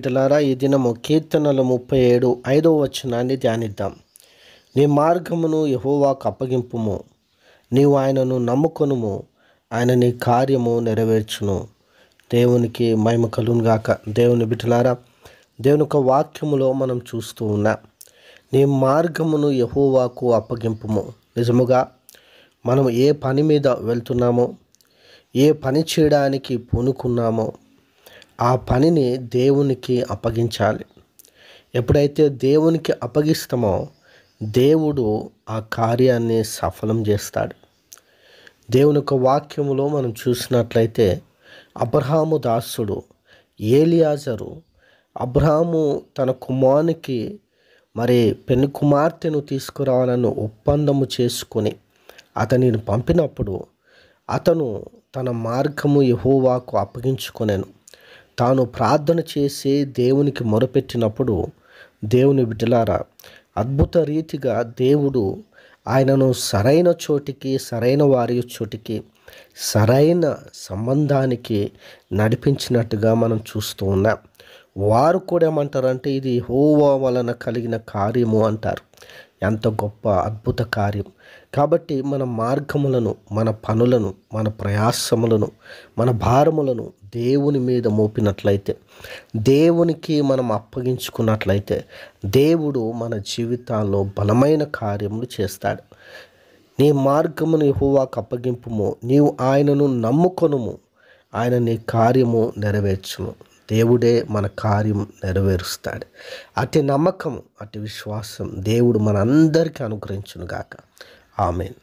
బిడ్డలారా, ఈ దినము కీర్తనలు 37:5 ధ్యానిద్దాం. నీ మార్గమును యెహోవాకు అప్పగింపుము, నీవు ఆయనను నమ్ముకొనుము, ఆయన నీ కార్యము నెరవేర్చును. దేవునికి మహిమ కలుగును గాక. దేవుని బిడ్డలారా, దేవుని యొక్క వాక్యములో మనం చూస్తూ ఉన్నాం, నీ మార్గమును యెహోవాకు అప్పగింపుము. నిజముగా మనం ఏ పని మీద వెళ్తున్నామో, ఏ పని చేయడానికి పూనుకున్నామో ఆ పనిని దేవునికి అప్పగించాలి. ఎప్పుడైతే దేవునికి అప్పగిస్తామో దేవుడు ఆ కార్యాన్ని సఫలం చేస్తాడు. దేవుని యొక్క వాక్యములో మనం చూసినట్లయితే అబ్రహాము దాసుడు ఏలియాజరు అబ్రహాము తన కుమారునికి పెళ్లి కుమార్తెను తీసుకురావాలని ఒప్పందము చేసుకొని అతనిని పంపినప్పుడు అతను తన మార్గము యెహోవాకు అప్పగించుకొనెను. తాను ప్రార్థన చేసి దేవునికి మొరపెట్టినప్పుడు, దేవుని బిడ్డలారా, అద్భుత రీతిగా దేవుడు ఆయనను సరైన చోటికి, సరైన వారి చోటికి, సరైన సంబంధానికి నడిపించినట్టుగా మనం చూస్తూ ఉన్నాం. వారు కూడా ఏమంటారంటే, ఇది యెహోవా వలన కలిగిన కార్యము అంటారు. ఎంత గొప్ప అద్భుత కార్యం. కాబట్టి మన మార్గములను, మన పనులను, మన ప్రయాసములను, మన భారములను దేవుని మీద మోపినట్లయితే, దేవునికి మనం అప్పగించుకున్నట్లయితే దేవుడు మన జీవితాల్లో బలమైన కార్యములు చేస్తాడు. నీ మార్గమును యెహోవాకు అప్పగింపుము, నీవు ఆయనను నమ్ముకొనుము, ఆయన నీ కార్యము నెరవేర్చును. దేవుడే మన కార్యం నెరవేరుస్తాడు. అతి నమ్మకం, అతి విశ్వాసం దేవుడు మనందరికీ అనుగ్రహించును గాక. ఆమేన్.